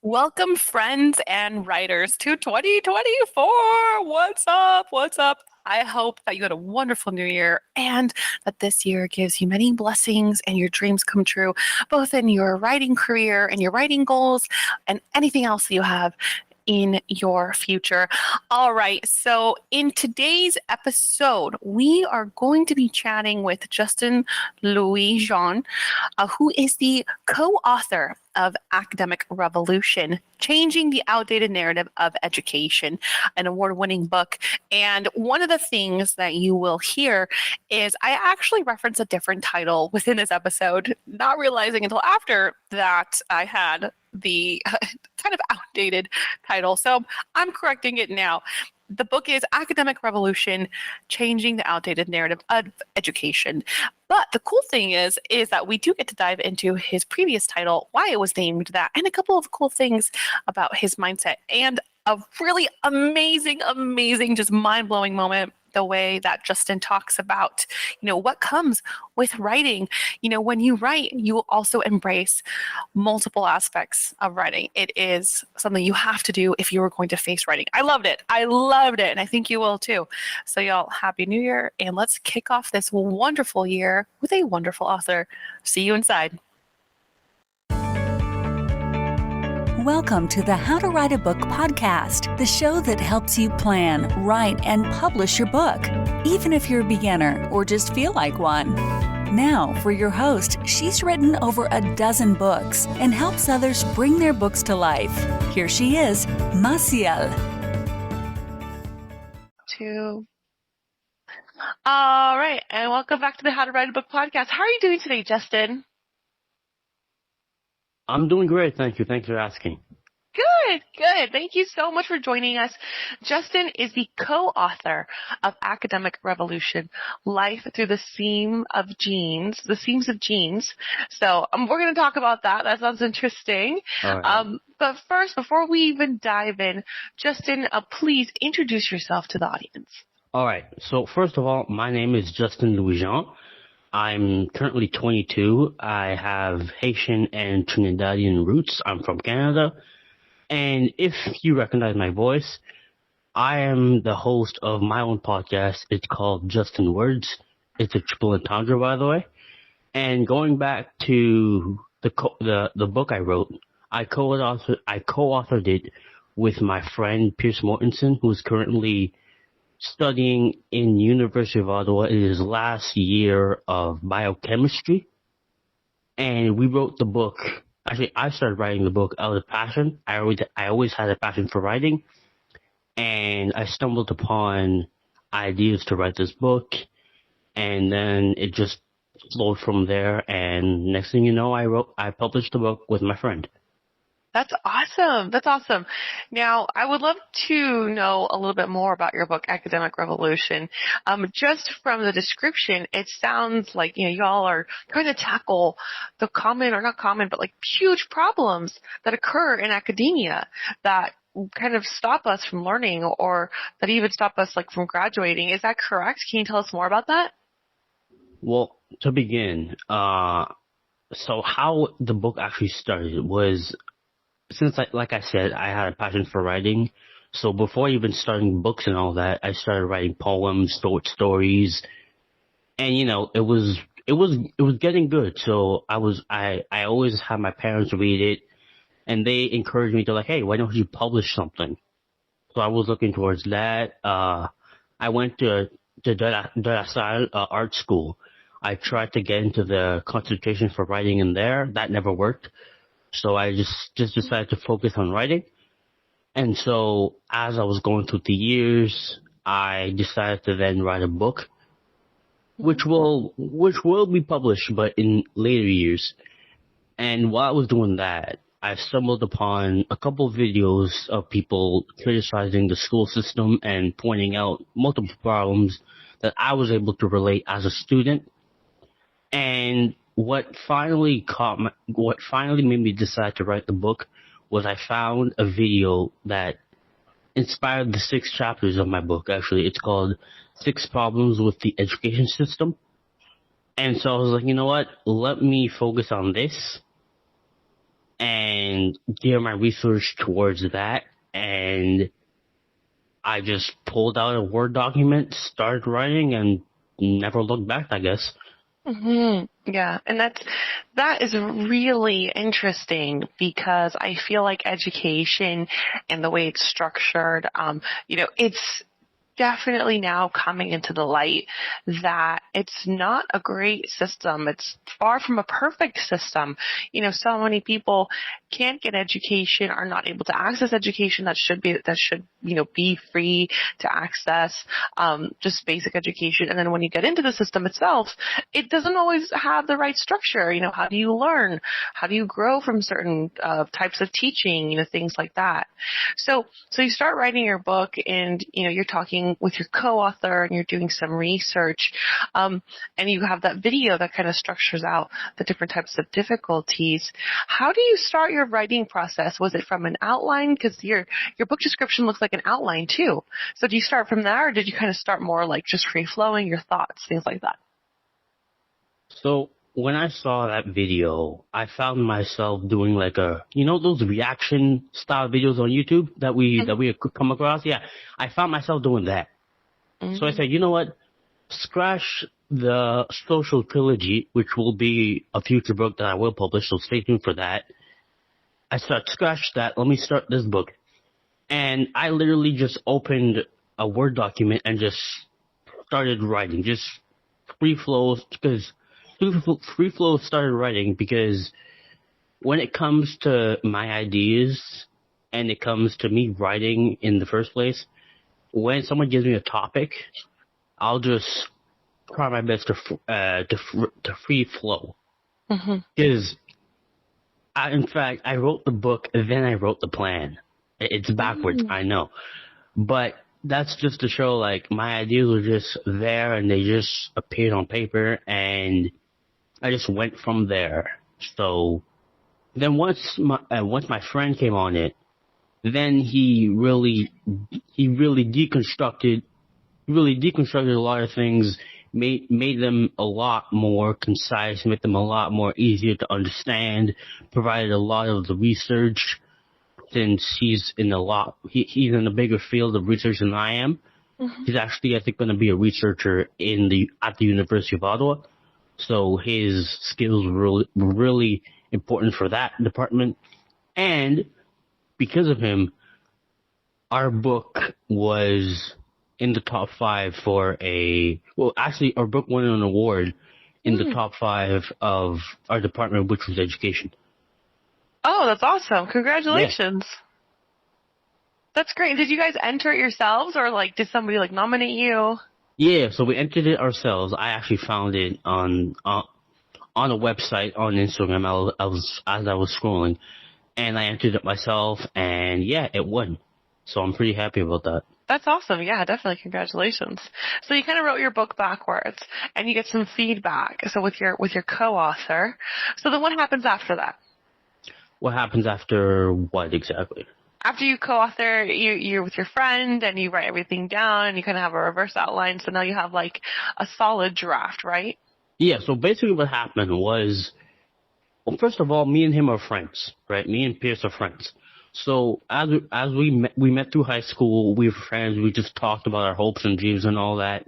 Welcome, friends and writers, to 2024. What's up? What's up? I hope that you had a wonderful new year and that this year gives you many blessings and your dreams come true, both in your writing career and your writing goals and anything else that you have in your future. All right. So, in today's episode, we are going to be chatting with Justin Louise-Jean, who is the co-author of Academic Revolution, Changing the Outdated Narrative of Education, an award-winning book. And one of the things that you will hear is I actually reference a different title within this episode, not realizing until after that I had the kind of outdated title. So I'm correcting it now. The book is Academic Revolution, Changing the Outdated Narrative of Education. But the cool thing is that we do get to dive into his previous title, why it was named that, and a couple of cool things about his mindset, and a really amazing, just mind-blowing moment, the way that Justin talks about, what comes with writing. When you write, you also embrace multiple aspects of writing. It is something you have to do if you were going to face writing. I loved it. And I think you will too. So y'all, Happy New Year. And let's kick off this wonderful year with a wonderful author. See you inside. Welcome to the How to Write a Book podcast, the show that helps you plan, write, and publish your book, even if you're a beginner or just feel like one. Now, for your host, she's written over a dozen books and helps others bring their books to life. Here she is, Maciel. All right, and welcome back to the How to Write a Book podcast. How are you doing today, Justin? I'm doing great, thank you. Thanks for asking. Good. Thank you so much for joining us. Justin is the co-author of Academic Revolution, Life Through the Seams of Genes. So we're going to talk about that. That sounds interesting. All right. But first, before we even dive in, Justin, please introduce yourself to the audience. All right. So first of all, my name is Justin Louise-Jean. I'm currently 22. I have Haitian and Trinidadian roots. I'm from Canada. And if you recognize my voice, I am the host of my own podcast. It's called Just in Words. It's a triple entendre, by the way. And going back to the book I wrote, I co-authored it with my friend Pierce Mortensen, who's currently studying in University of Ottawa in his last year of biochemistry. And we wrote the book. Actually, I started writing the book out of passion. I always had a passion for writing. And I stumbled upon ideas to write this book. And then it just flowed from there. And next thing you know, I published the book with my friend. That's awesome. Now, I would love to know a little bit more about your book, Academic Revolution. Just from the description, it sounds like, y'all are trying to tackle the huge problems that occur in academia that kind of stop us from learning or that even stop us from graduating. Is that correct? Can you tell us more about that? Well, to begin, so how the book actually started was, since, like I said, I had a passion for writing. So before even starting books and all that, I started writing poems, short stories, and it was getting good. So I always had my parents read it, and they encouraged me to hey, why don't you publish something? So I was looking towards that. I went to De La Salle art school. I tried to get into the concentration for writing in there. That never worked. So I just decided to focus on writing. And so as I was going through the years, I decided to then write a book, which will be published, but in later years. And while I was doing that, I stumbled upon a couple of videos of people criticizing the school system and pointing out multiple problems that I was able to relate as a student. And what finally made me decide to write the book was I found a video that inspired the 6 chapters of my book. Actually, it's called 6 Problems with the Education System. And so I was like, you know what? Let me focus on this. And and gear my research towards that. And I just pulled out a Word document, started writing, and never looked back, I guess. Yeah, and that is really interesting because I feel like education and the way it's structured, it's definitely now coming into the light that it's not a great system. It's far from a perfect system. So many people can't get education, are not able to access education that should be free to access, just basic education. And then when you get into the system itself, it doesn't always have the right structure. How do you learn? How do you grow from certain types of teaching? Things like that. So you start writing your book, and you're talking with your co-author, and you're doing some research, and you have that video that kind of structures out the different types of difficulties. How do you start your writing process? Was it from an outline? Because your book description looks like an outline too. So do you start from there, or did you kind of start more like just free-flowing, your thoughts, things like that? So when I saw that video, I found myself doing like those reaction style videos on YouTube that we could come across. Yeah, I found myself doing that. So I said, you know what? Scratch the social trilogy, which will be a future book that I will publish, so stay tuned for that. I said, scratch that. Let me start this book. And I literally just opened a Word document and just started writing, just free flow started writing, because when it comes to my ideas and it comes to me writing in the first place, when someone gives me a topic, I'll just try my best to free flow. Because I wrote the book, then I wrote the plan. It's backwards, I know, but that's just to show like my ideas were just there and they just appeared on paper, and I just went from there. So then once my friend came on it, then he really deconstructed a lot of things, made them a lot more concise, made them a lot more easier to understand, provided a lot of the research, since he's in a bigger field of research than I am. He's actually, I think, going to be a researcher at the University of Ottawa. So his skills were really important for that department. And because of him, our book was in the top 5 our book won an award in the top 5 of our department, which was education. Oh, that's awesome. Congratulations. Yeah. That's great. Did you guys enter it yourselves, or did somebody nominate you? Yeah, so we entered it ourselves. I actually found it on a website on Instagram. As I was scrolling, and I entered it myself, and yeah, it won. So I'm pretty happy about that. That's awesome. Yeah, definitely. Congratulations. So you kind of wrote your book backwards, and you get some feedback. So with your co-author. So then what happens after that? What happens after what exactly? After you co-author, you're with your friend and you write everything down and you kind of have a reverse outline. So now you have a solid draft, right? Yeah. So basically what happened was, well, first of all, me and him are friends, right? Me and Pierce are friends. So as we met through high school, we were friends. We just talked about our hopes and dreams and all that.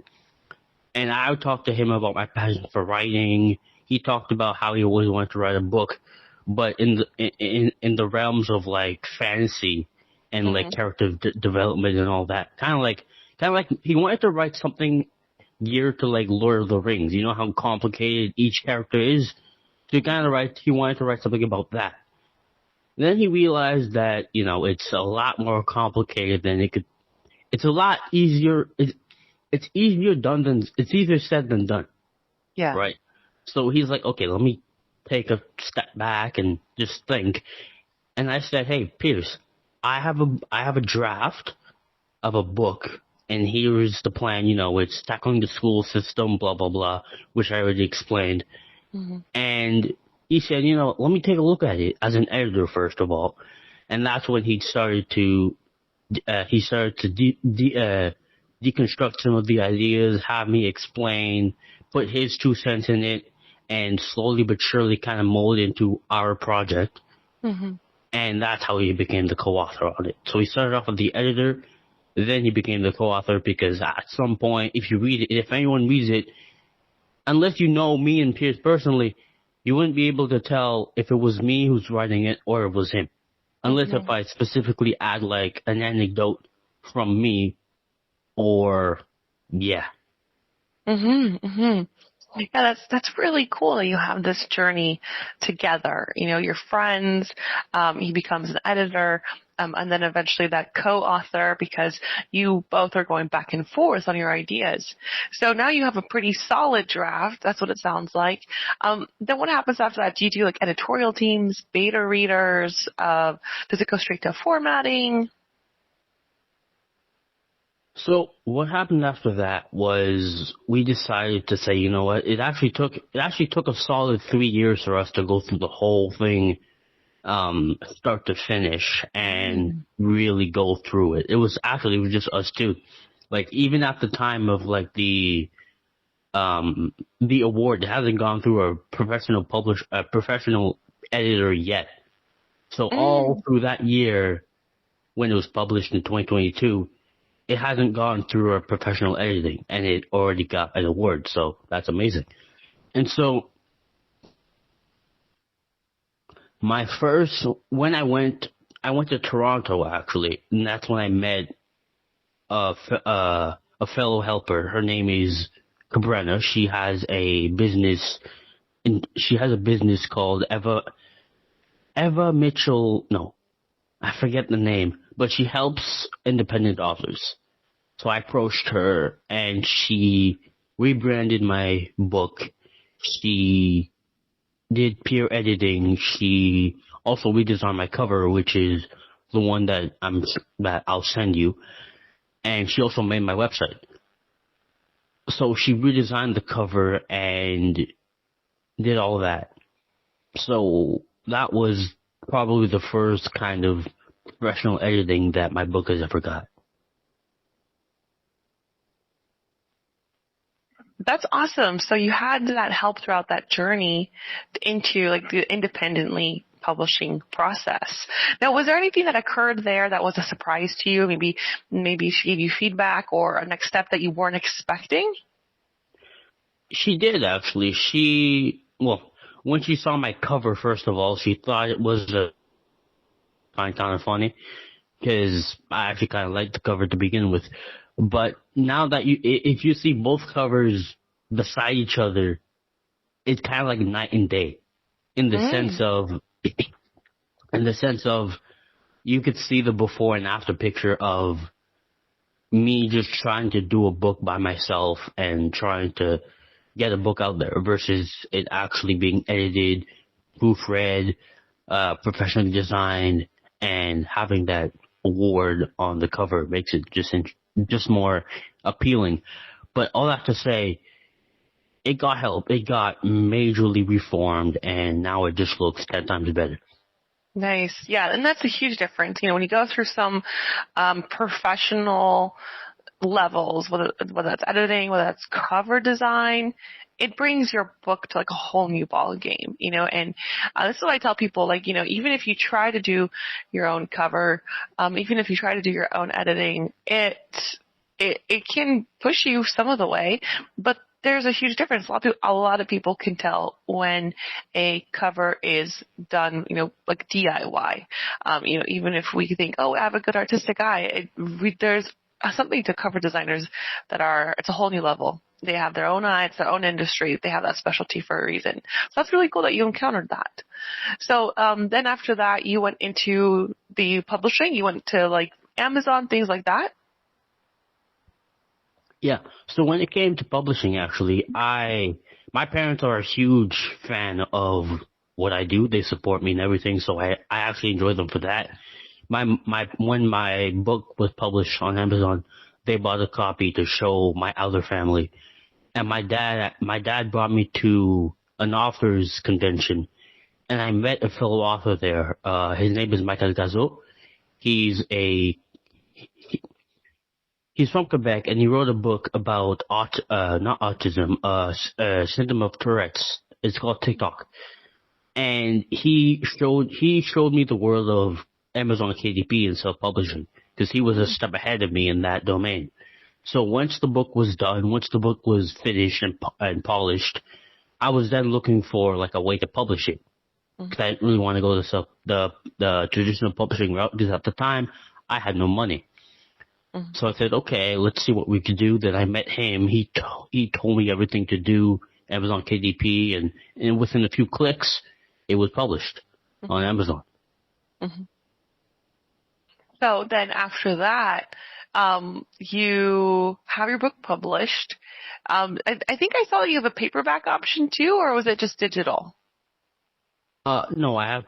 And I talked to him about my passion for writing. He talked about how he always wanted to write a book, but in the realms of fantasy and character development and all that. Kind of like he wanted to write something geared to Lord of the Rings. You know how complicated each character is? So he wanted to write something about that. Then he realized that, it's a lot more complicated than it could. It's a lot easier. It's easier said than done. Yeah. Right. So he's like, okay, let me take a step back and just think. And I said, hey, Pierce, I have a draft of a book, and here's the plan. It's tackling the school system, blah, blah, blah, which I already explained. And he said, let me take a look at it as an editor, first of all. And that's when he started to deconstruct some of the ideas, have me explain, put his 2 cents in it, and slowly but surely kind of mold into our project. and that's how he became the co-author on it. So he started off as the editor, then he became the co-author, because at some point, if you read it, if anyone reads it, unless you know me and Pierce personally, you wouldn't be able to tell if it was me who's writing it or it was him. Unless if I specifically add like an anecdote from me, or yeah. Yeah, that's really cool that you have this journey together. You know, you're friends. He becomes an editor, and then eventually that co-author, because you both are going back and forth on your ideas. So now you have a pretty solid draft. That's what it sounds like. Then what happens after that? Do you do like editorial teams, beta readers? Does it go straight to formatting? So what happened after that was we decided to say, you know what, it actually took a solid 3 years for us to go through the whole thing, start to finish, and really go through it. It was just us two. Like, even at the time of like the award, it hasn't gone through a professional editor yet. So all through that year, when it was published in 2022, it hasn't gone through a professional editing, and it already got an award, so that's amazing. And so, when I went to Toronto, actually, and that's when I met a fellow helper. Her name is Cabrena. She has a business called Eva Mitchell. No, I forget the name, but she helps independent authors. So I approached her, and she rebranded my book. She did peer editing. She also redesigned my cover, which is the one that I'll send you. And she also made my website. So she redesigned the cover and did all that. So that was probably the first kind of professional editing that my book has ever got. That's awesome. So you had that help throughout that journey into like the independently publishing process. Now, was there anything that occurred there that was a surprise to you? Maybe she gave you feedback or a next step that you weren't expecting? She did, actually. When she saw my cover, first of all, she thought it was kind of funny, because I actually kind of liked the cover to begin with. But now that if you see both covers beside each other, it's kind of like night and day, in the sense of you could see the before and after picture of me just trying to do a book by myself and trying to get a book out there, versus it actually being edited, proofread, professionally designed, and having that award on the cover makes it just more appealing. But all that to say, it got help. It got majorly reformed, and now it just looks 10 times better. Nice. Yeah, and that's a huge difference. You know, when you go through some professional levels, whether that's editing, whether that's cover design, it brings your book to like a whole new ball game, you know. And this is what I tell people, like, you know, even if you try to do your own cover, even if you try to do your own editing, it can push you some of the way, but there's a huge difference. A lot of people can tell when a cover is done, you know, like DIY. You know, even if we think, oh, I have a good artistic eye, there's something to cover designers it's a whole new level. They have their own eye, it's their own industry. They have that specialty for a reason. So that's really cool that you encountered that. So then after that, you went into the publishing. You went to like Amazon, things like that. Yeah. So when it came to publishing, actually, my parents are a huge fan of what I do. They support me and everything, so I actually enjoy them for that. When my book was published on Amazon, they bought a copy to show my other family. And my dad brought me to an author's convention, and I met a fellow author there. His name is Michael Gazo. He's from Quebec, and he wrote a book about not autism, syndrome of Tourette's. It's called TikTok. and he showed me the world of Amazon KDP and self-publishing, because he was a step ahead of me in that domain. So once the book was done, once the book was finished and polished, I was then looking for like a way to publish it, because I didn't really want to go the traditional publishing route, because at the time I had no money. So I said, okay, let's see what we could do. Then I met him. He told me everything to do, Amazon KDP, and within a few clicks, it was published on Amazon. So then after that, you have your book published. I think I saw that you have a paperback option too, or was it just digital? No, I have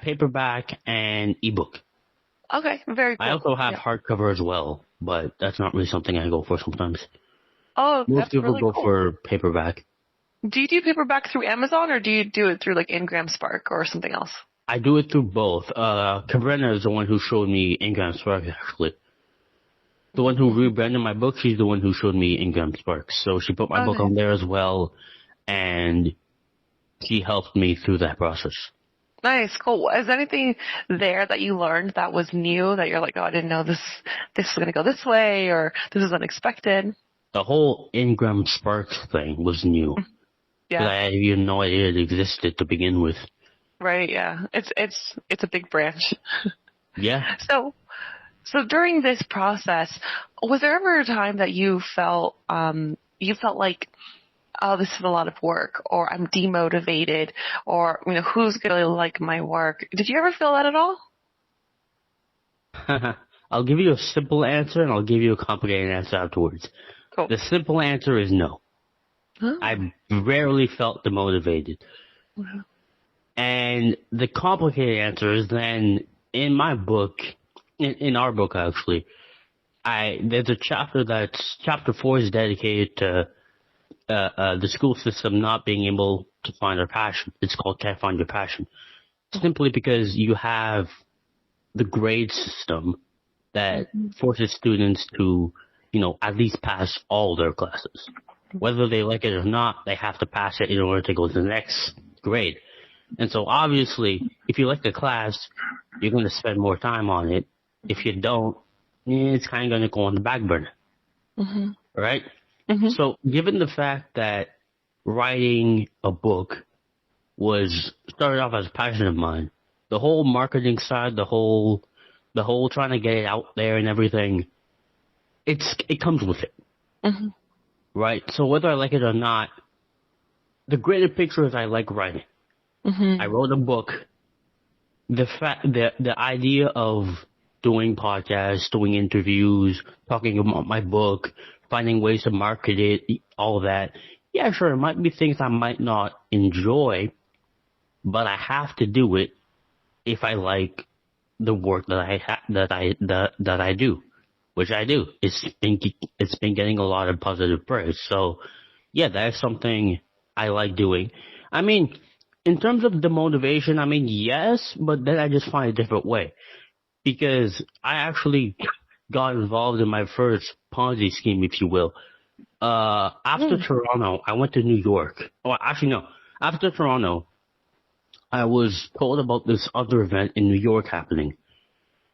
paperback and ebook. Okay, very cool. I also have hardcover as well, but that's not really something I go for sometimes. Oh, Most that's people really go cool. for paperback. Do you do paperback through Amazon, or do you do it through like Ingram Spark or something else? I do it through both. Cabrera is the one who showed me Ingram Spark, actually. The one who rebranded my book, she's the one who showed me Ingram Spark. So she put my book on there as well, and she helped me through that process. Nice, cool. Is there anything there that you learned that was new, that you're like, oh, I didn't know this was going to go this way, or this is unexpected? The whole Ingram Spark thing was new. Yeah. I had even no idea it existed to begin with. Right, yeah. It's a big branch. Yeah. So during this process, was there ever a time that you felt like, oh, this is a lot of work, or I'm demotivated, or, who's going to like my work? Did you ever feel that at all? I'll give you a simple answer, and I'll give you a complicated answer afterwards. Cool. The simple answer is no. Oh. I rarely felt demotivated. Wow. And the complicated answer is then, in my book, in our book actually, there's a chapter 4 is dedicated to the school system not being able to find their passion. It's called Can't Find Your Passion. Simply because you have the grade system that forces students to, at least pass all their classes. Whether they like it or not, they have to pass it in order to go to the next grade. And so obviously, if you like the class, you're going to spend more time on it. If you don't, it's kind of going to go on the back burner. Right? So given the fact that writing a book started off as a passion of mine, the whole marketing side, the whole trying to get it out there and everything, it comes with it. Right? So whether I like it or not, the greater picture is I like writing. I wrote a book. The idea of doing podcasts, doing interviews, talking about my book, finding ways to market it, all that. Yeah, sure, it might be things I might not enjoy, but I have to do it if I like the work that I do, which I do. It's been getting a lot of positive praise. So, yeah, that's something I like doing. I mean, in terms of the motivation, yes, but then I just find a different way. Because I actually got involved in my first Ponzi scheme, if you will. After Toronto, I went to New York. Oh, actually, no. After Toronto, I was told about this other event in New York happening.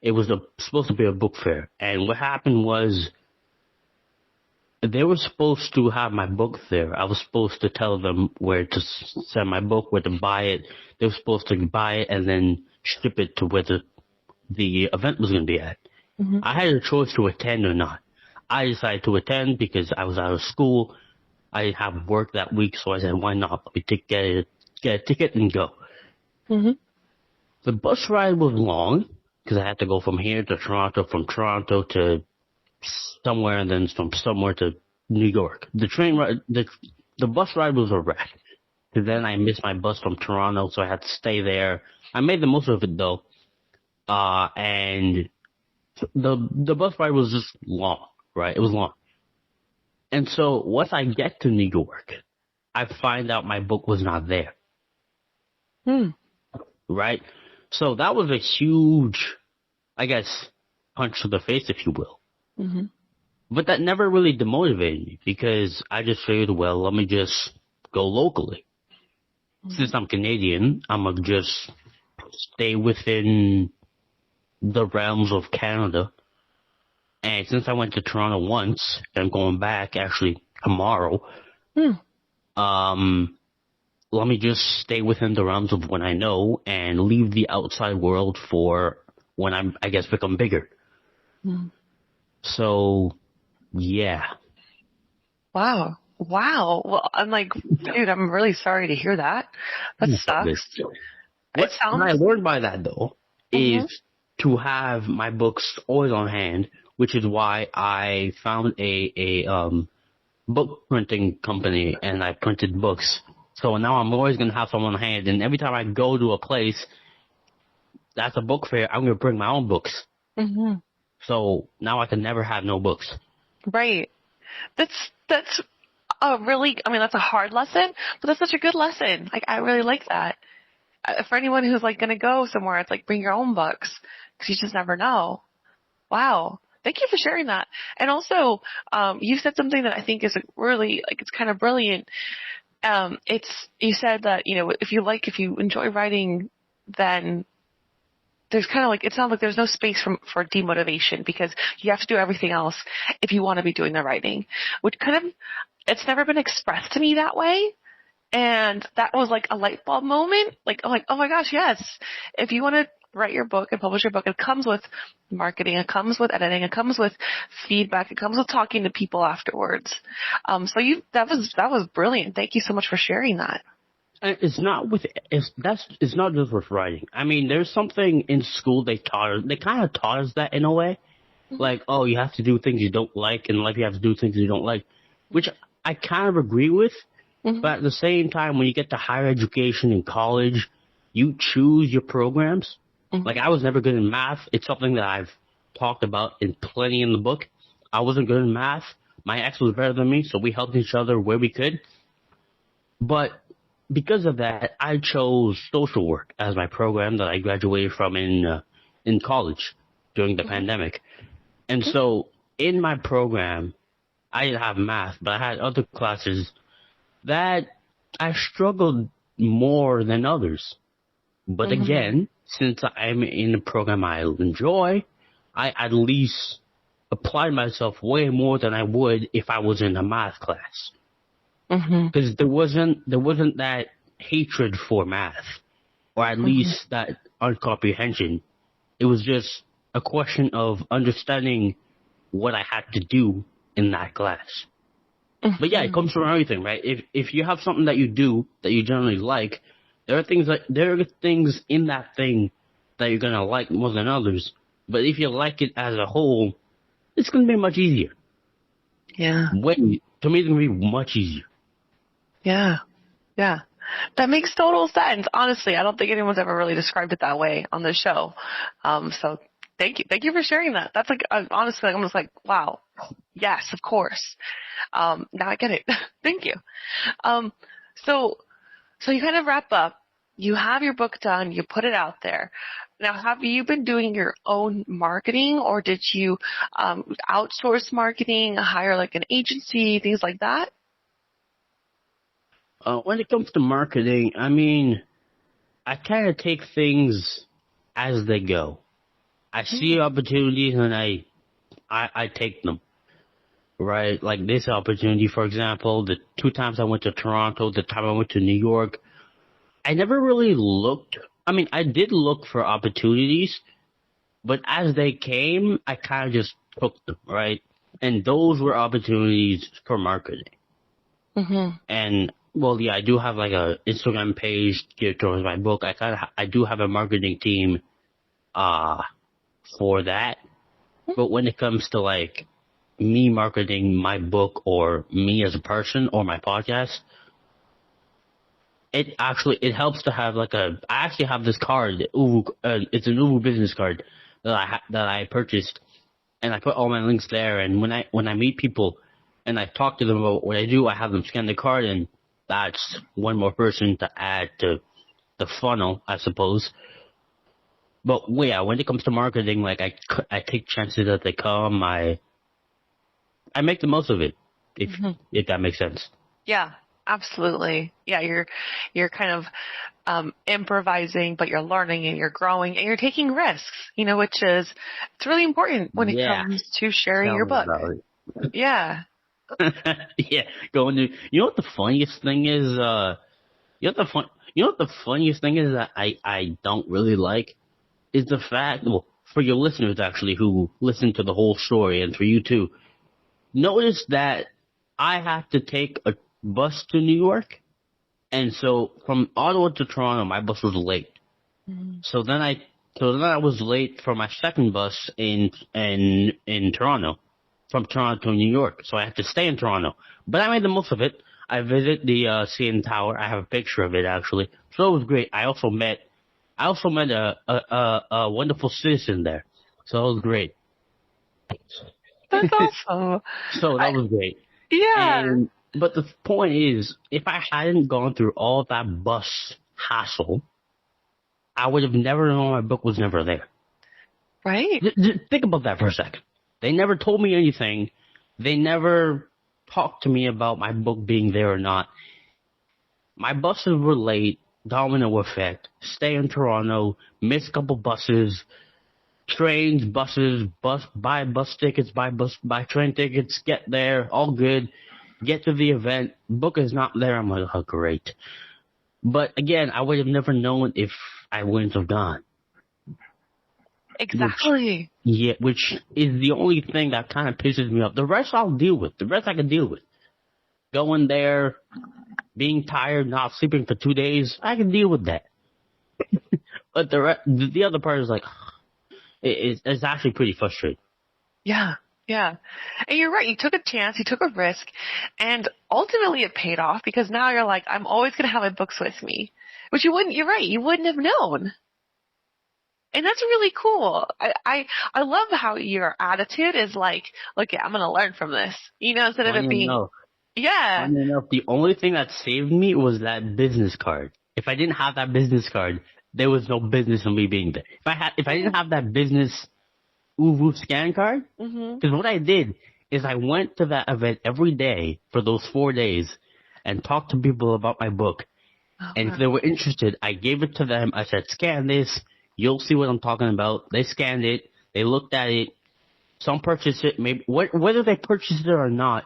It was supposed to be a book fair. And what happened was, they were supposed to have my book there. I was supposed to tell them where to send my book, where to buy it. They were supposed to buy it and then ship it to where the event was going to be at. I had a choice to attend or not. I decided to attend because I was out of school. I didn't have work that week, so I said, why not? Let me get a ticket and go. The bus ride was long because I had to go from here to Toronto, from Toronto to somewhere, and then from somewhere to New York. The train ride, the bus ride was a wreck. And then I missed my bus from Toronto, so I had to stay there. I made the most of it though. And the bus ride was just long, right? It was long. And so once I get to New York, I find out my book was not there. Right? So that was a huge, I guess, punch to the face, if you will. But that never really demotivated me because I just figured, well, let me just go locally. since I'm Canadian, I'm gonna just stay within the realms of Canada. And since I went to Toronto once, and I'm going back actually tomorrow, Hmm. let me just stay within the realms of what I know and leave the outside world for when I guess, become bigger. Hmm. So, yeah. Wow. Wow. Well, I'm like, dude, I'm really sorry to hear that. That sucks. What It sounds. I learned by that, though, Mhm. is to have my books always on hand, which is why I found a book printing company and I printed books. So now I'm always going to have some on hand, and every time I go to a place that's a book fair, I'm going to bring my own books. Mhm. So now I can never have no books. Right. That's a really. I mean, that's a hard lesson, but that's such a good lesson. Like, I really like that. For anyone who's like going to go somewhere, it's like bring your own books because you just never know. Wow. Thank you for sharing that. And also, you said something that I think is really like it's kind of brilliant. You said that if you enjoy writing, then there's kind of like it sounds like there's no space for demotivation because you have to do everything else if you want to be doing the writing, which kind of it's never been expressed to me that way. And that was like a light bulb moment. Like, I'm like, oh my gosh, yes. If you want to write your book and publish your book, it comes with marketing, it comes with editing, it comes with feedback, it comes with talking to people afterwards. So that was brilliant. Thank you so much for sharing that. And it's not just with writing. I mean, there's something in school they kind of taught us that in a way. Like, oh, you have to do things you don't like, in life you have to do things you don't like, which I kind of agree with. Mm-hmm. But at the same time, when you get to higher education in college, you choose your programs. Mm-hmm. Like, I was never good in math. It's something that I've talked about plenty in the book. I wasn't good in math. My ex was better than me, so we helped each other where we could. But because of that, I chose social work as my program that I graduated from in college during the pandemic. And so in my program, I didn't have math, but I had other classes that I struggled more than others. But again, since I'm in a program I enjoy, I at least applied myself way more than I would if I was in a math class. Because there wasn't that hatred for math, or at least that uncomprehension. It was just a question of understanding what I had to do in that class. But yeah, it comes from everything, right? If you have something that you do that you generally like, there are things in that thing that you're gonna like more than others. But if you like it as a whole, it's gonna be much easier. Yeah. To me, it's gonna be much easier. Yeah. Yeah. That makes total sense. Honestly, I don't think anyone's ever really described it that way on the show. So thank you. Thank you for sharing that. That's like, honestly, I'm just like, wow. Yes, of course. Now I get it. Thank you. So you kind of wrap up. You have your book done. You put it out there. Now, have you been doing your own marketing, or did you outsource marketing, hire like an agency, things like that? When it comes to marketing, I mean, I kind of take things as they go. I see opportunities and I take them. Right? Like this opportunity, for example, the 2 times I went to Toronto, the time I went to New York, I never really looked. I mean, I did look for opportunities, but as they came, I kind of just took them, right? And those were opportunities for marketing. And, well, yeah, I do have like a Instagram page geared towards my book. I do have a marketing team, for that. But when it comes to like me marketing my book or me as a person or my podcast, it helps to have like I actually have this card. It's an Ubu business card that I purchased, and I put all my links there. And when I meet people and I talk to them about what I do, I have them scan the card, and that's one more person to add to the funnel, I suppose. But yeah, when it comes to marketing, like I take chances as they come. I make the most of it, if that makes sense. Yeah. Absolutely. Yeah, you're kind of improvising, but you're learning and you're growing and you're taking risks, which is it's really important when it Yeah, comes to sharing tell your me book. about Yeah. it. Yeah, going to. You know what the funniest thing is? You know what the fun. You know what the funniest thing is that I don't really like is the fact. Well, for your listeners actually who listen to the whole story, and for you too, notice that I have to take a bus to New York, and so from Ottawa to Toronto, my bus was late. Mhm. So then I was late for my second bus in Toronto, from Toronto to New York. So I had to stay in Toronto, but I made the most of it. I visited the CN Tower. I have a picture of it actually, so it was great. I also met a wonderful citizen there, so it was great. That's awesome. So that I, was great. yeah. And but the point is, if I hadn't gone through all that bus hassle, I would have never known my book was never there. Right. Think about that for a second. They never told me anything. They never talked to me about my book being there or not. My buses were late, domino effect, stay in Toronto, miss a couple buses, trains, buses, buy bus tickets, buy train tickets, get there, all good, get to the event, book is not there. I'm like, oh, great. But again, I would have never known if I wouldn't have gone. Exactly. Which is the only thing that kind of pisses me off. The rest I'll deal with. The rest I can deal with. Going there, being tired, not sleeping for 2 days, I can deal with that. But the other part is like, it's actually pretty frustrating. Yeah. Yeah. And you're right. You took a chance, you took a risk, and ultimately it paid off because now you're like, I'm always going to have my books with me, which you're right. You wouldn't have known. And that's really cool. I love how your attitude is like, look, yeah, I'm going to learn from this, instead of Funny it being, enough, yeah. the only thing that saved me was that business card. If I didn't have that business card, there was no business in me being there. If I didn't have that business Uvu scan card, Mm-hmm. because what I did is I went to that event every day for those 4 days and talked to people about my book. Oh, And if they were interested, I gave it to them. I said, scan this. You'll see what I'm talking about. They scanned it. They looked at it. Some purchased it. Maybe whether they purchased it or not,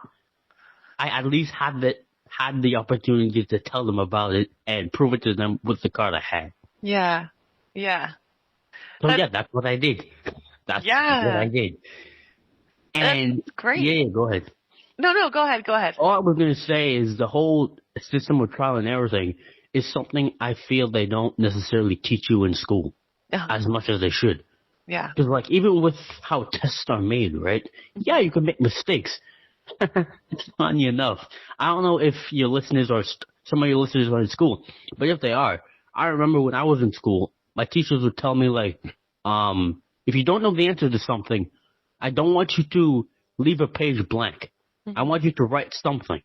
I at least had the opportunity to tell them about it and prove it to them with the card I had. yeah. Yeah. So That's, yeah, that's what I did. That's what I yeah. did. That's And great. yeah, go ahead. No, go ahead. Go ahead. All I was gonna say is the whole system of trial and error thing is something I feel they don't necessarily teach you in school as much as they should. Yeah. Because like even with how tests are made, right? Yeah, you can make mistakes. It's funny enough. I don't know if your listeners or some of your listeners are in school, but if they are, I remember when I was in school, my teachers would tell me like, if you don't know the answer to something, I don't want you to leave a page blank. I want you to write something.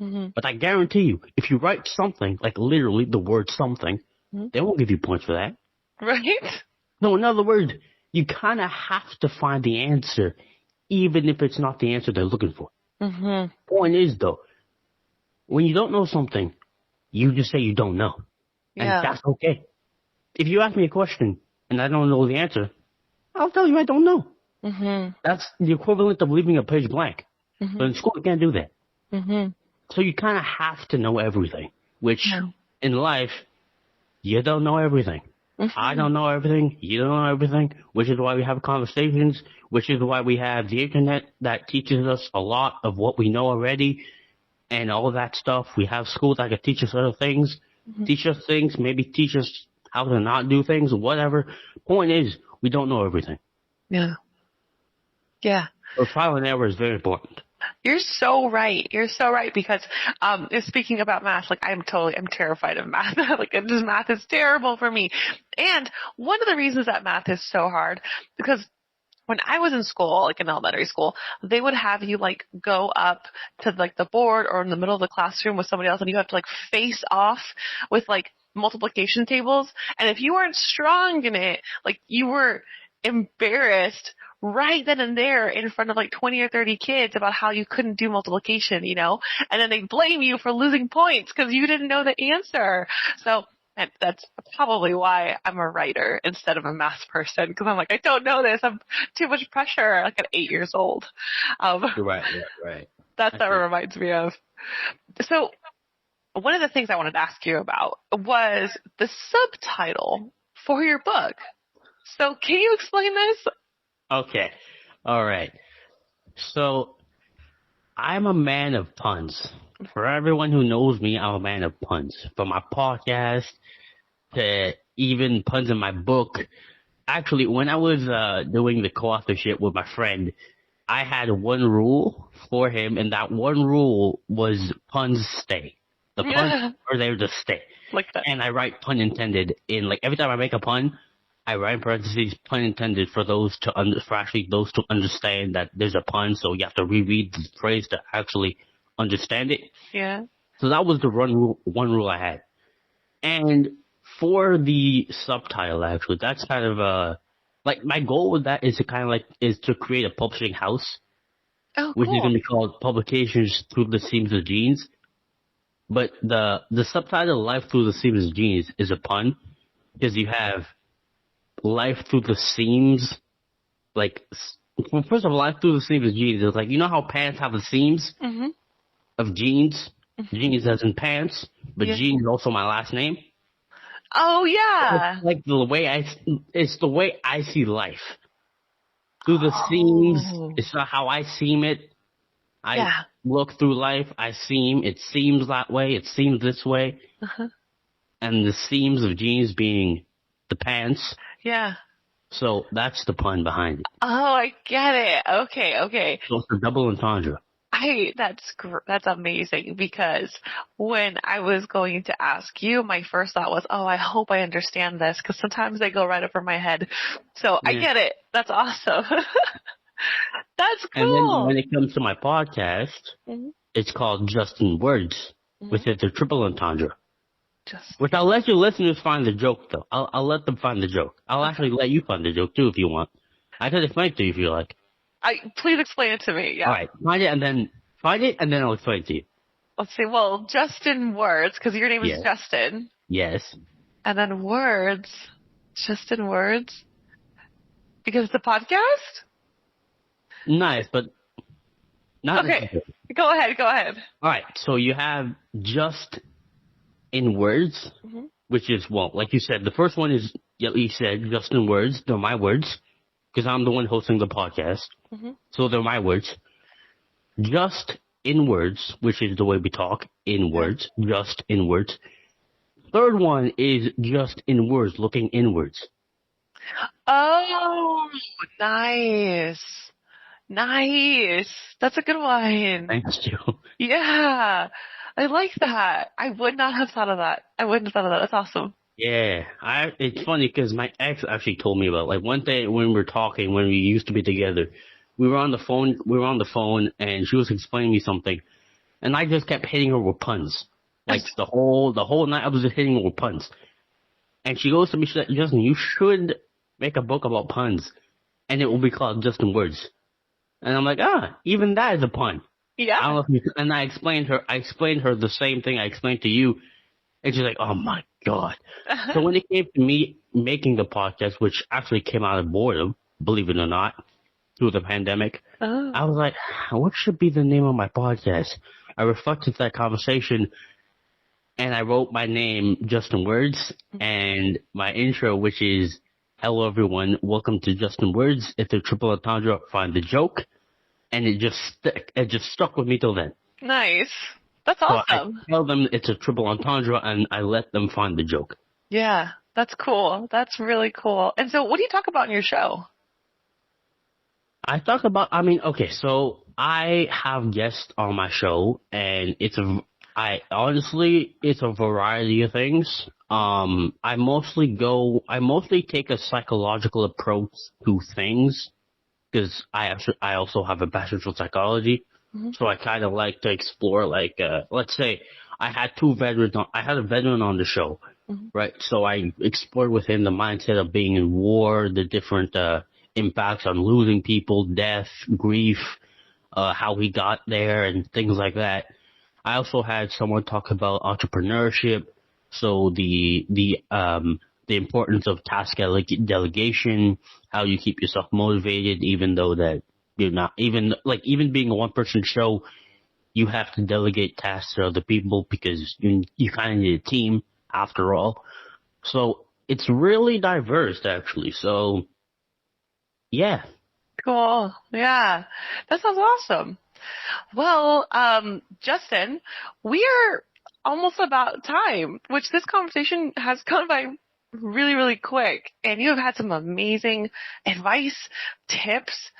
Mm-hmm. But I guarantee you, if you write something, like literally the word something, they won't give you points for that. Right? No, in other words, you kind of have to find the answer, even if it's not the answer they're looking for. Mm-hmm. Point is, though, when you don't know something, you just say you don't know. And Yeah. that's okay. If you ask me a question and I don't know the answer, I'll tell you I don't know. Mm-hmm. That's the equivalent of leaving a page blank. Mm-hmm. But in school, you can't do that. Mm-hmm. So you kind of have to know everything, which Yeah. in life, you don't know everything. Mm-hmm. I don't know everything. You don't know everything, which is why we have conversations, which is why we have the internet that teaches us a lot of what we know already and all of that stuff. We have schools that can teach us other things, teach us things, maybe teach us how to not do things, whatever. Point is, we don't know everything. Yeah. Yeah. So trial and error is very important. You're so right. You're so right because speaking about math, like I'm terrified of math. Like math is terrible for me. And one of the reasons that math is so hard because when I was in school, like in elementary school, they would have you like go up to like the board or in the middle of the classroom with somebody else and you have to like face off with like multiplication tables. And if you weren't strong in it, like you were embarrassed right then and there in front of like 20 or 30 kids about how you couldn't do multiplication, and then they blame you for losing points because you didn't know the answer. So that's probably why I'm a writer instead of a math person, because I'm like, I don't know this. I'm too much pressure, like at 8 years old. Right. That's what it reminds me of. So one of the things I wanted to ask you about was the subtitle for your book. So can you explain this? Okay. All right. So I'm a man of puns. For everyone who knows me, I'm a man of puns. From my podcast to even puns in my book. Actually, when I was doing the co-authorship with my friend, I had one rule for him, and that one rule was puns stay. The puns are there to stay. Like that. And I write pun intended in, like, every time I make a pun, I write in parentheses pun intended for those to understand that there's a pun, so you have to reread the phrase to actually understand it. Yeah. So that was the one rule I had. And for the subtitle, actually, that's kind of like my goal with that is to create a publishing house, which is going to be called Publications Through the Seams of Jeans. But the subtitle Life Through the Seams of Jeans is a pun, because you have life through the seams, like, well, first of all, life through the seams of jeans is like, you know how pants have the seams of jeans? Jeans as in pants, but jeans is also my last name. Oh, yeah. It's like it's the way I see life. Through the seams, it's not how I seem it. I look through life, it seems that way, it seems this way. And the seams of jeans being the pants. Yeah. So that's the pun behind it. Oh, I get it. Okay. So it's a double entendre. That's amazing, because when I was going to ask you, my first thought was, I hope I understand this, because sometimes they go right over my head. So I get it. That's awesome. That's cool. And then when it comes to my podcast, it's called Just in Words, which is a triple entendre. Which I'll let your listeners find the joke, though. I'll let them find the joke. I'll actually let you find the joke, too, if you want. I can explain it to you if you like. Please explain it to me, yeah. All right, find it, and then I'll explain it to you. Let's see, well, just in words, because your name is Justin. Yes. And then words, just in words, because it's a podcast? Nice, but not necessarily. Go ahead. All right, so you have just in words, which is, well, like you said, the first one is, you said, just in words. They're my words, because I'm the one hosting the podcast. So they're my words. Just in words, which is the way we talk, in words, just in words. Third one is just in words, looking inwards. Oh, nice. That's a good one. Thanks, Joe. Yeah. I like that. I would not have thought of that. That's awesome. Yeah. It's funny because my ex actually told me about, like, one day when we were talking, when we used to be together, we were on the phone and she was explaining me something, and I just kept hitting her with puns. Like, the whole night I was just hitting her with puns. And she goes to me, she said, Justin, you should make a book about puns, and it will be called Just in Words. And I'm like, even that is a pun. Yeah. I don't know and I explained her the same thing I explained to you, and she's like, oh my God. So when it came to me making the podcast, which actually came out of boredom, believe it or not, through the pandemic, I was like, what should be the name of my podcast? I reflected that conversation, and I wrote my name Just in Words, and my intro, which is, hello everyone, welcome to Just in Words. It's a triple entendre, find the joke. And it just stuck with me till then. Nice. That's awesome. So I tell them it's a triple entendre, and I let them find the joke. Yeah, that's cool. That's really cool. And so what do you talk about in your show? I talk about, so I have guests on my show, and it's a variety of things. I mostly take a psychological approach to things, because I also have a bachelor's in psychology, so I kind of like to explore, like, let's say I had a veteran on the show, right? So I explored with him the mindset of being in war, the different impacts on losing people, death, grief, how he got there, and things like that. I also had someone talk about entrepreneurship, so the importance of task delegation, how you keep yourself motivated, even though that you're not even being a one-person show, you have to delegate tasks to other people because you kind of need a team after all. So it's really diverse, actually. So yeah. Cool. Yeah. That sounds awesome. Well, Justin, we are almost about time, which this conversation has gone by really, really quick. And you have had some amazing advice, tips,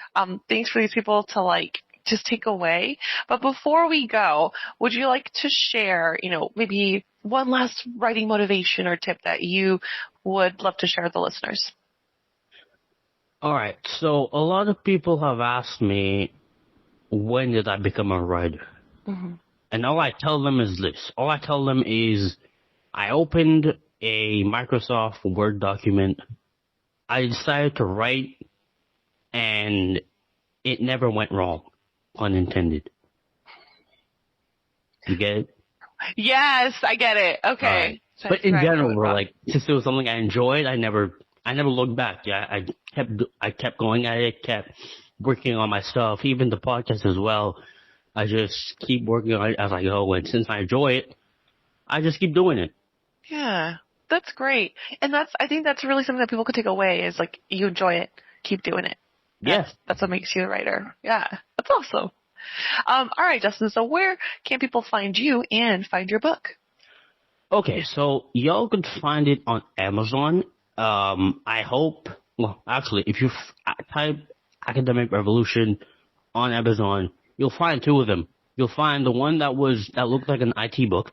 things for these people to just take away. But before we go, would you like to share, maybe one last writing motivation or tip that you would love to share with the listeners? All right. So a lot of people have asked me, when did I become a writer? Mm-hmm. And all I tell them is this. All I tell them is I opened a Microsoft Word document. I decided to write, and it never went wrong, pun intended. You get it? Yes, I get it. Okay. Right. But in general, since it was something I enjoyed, I never looked back. Yeah, I kept going at it, kept working on my stuff, even the podcast as well. I just keep working on it as I go, and since I enjoy it, I just keep doing it. Yeah, that's great. And I think that's really something that people could take away is you enjoy it, keep doing it. That's what makes you a writer. Yeah, that's awesome. All right, Justin, so where can people find you and find your book? Okay, so y'all can find it on Amazon. I hope, actually, if you type Academic Revolution on Amazon, you'll find two of them. You'll find the one that looked like an IT book,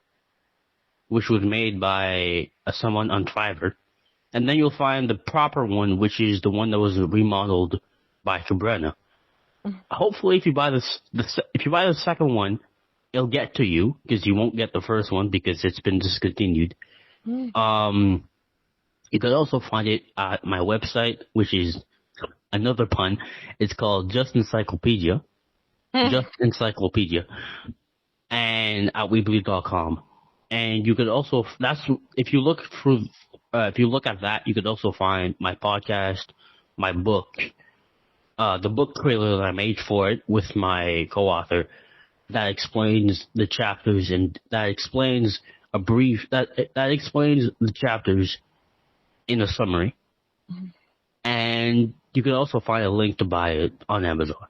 which was made by someone on Fiverr. And then you'll find the proper one, which is the one that was remodeled by Cabrera. Hopefully, if you buy the second one, it'll get to you because you won't get the first one because it's been discontinued. You can also find it at my website, which is another pun. It's called Just Encyclopedia. Just Encyclopedia. And at weebly.com. And you could also, if you look at that, you could also find my podcast, my book, the book trailer that I made for it with my co-author that explains the chapters and that explains that explains the chapters in a summary. And you can also find a link to buy it on Amazon.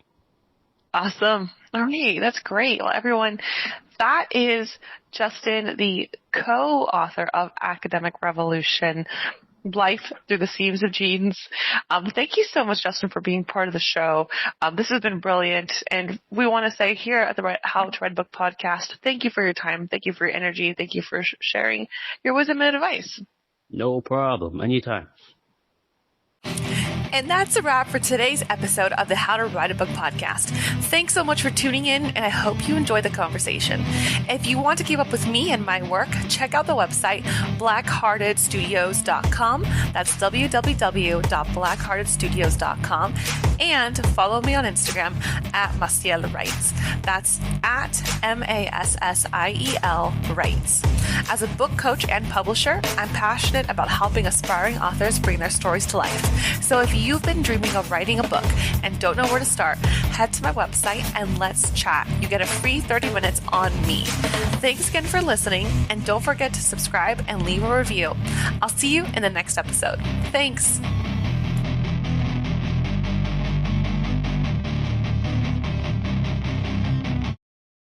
Awesome. All right. That's great. Well, everyone, that is Justin, the co-author of Academic Revolution, Life Through the Seams of Genes. Thank you so much, Justin, for being part of the show. This has been brilliant. And we want to say here at the How to Write a Book podcast, thank you for your time. Thank you for your energy. Thank you for sharing your wisdom and advice. No problem. Anytime. And that's a wrap for today's episode of the How to Write a Book podcast. Thanks so much for tuning in, and I hope you enjoyed the conversation. If you want to keep up with me and my work, check out the website, blackheartedstudios.com. That's www.blackheartedstudios.com. And follow me on Instagram at Massiel Writes. That's at MASSIEL Writes. As a book coach and publisher, I'm passionate about helping aspiring authors bring their stories to life. So if you've been dreaming of writing a book and don't know where to start, head to my website and let's chat. You get a free 30 minutes on me. Thanks again for listening, and don't forget to subscribe and leave a review. I'll see you in the next episode. Thanks.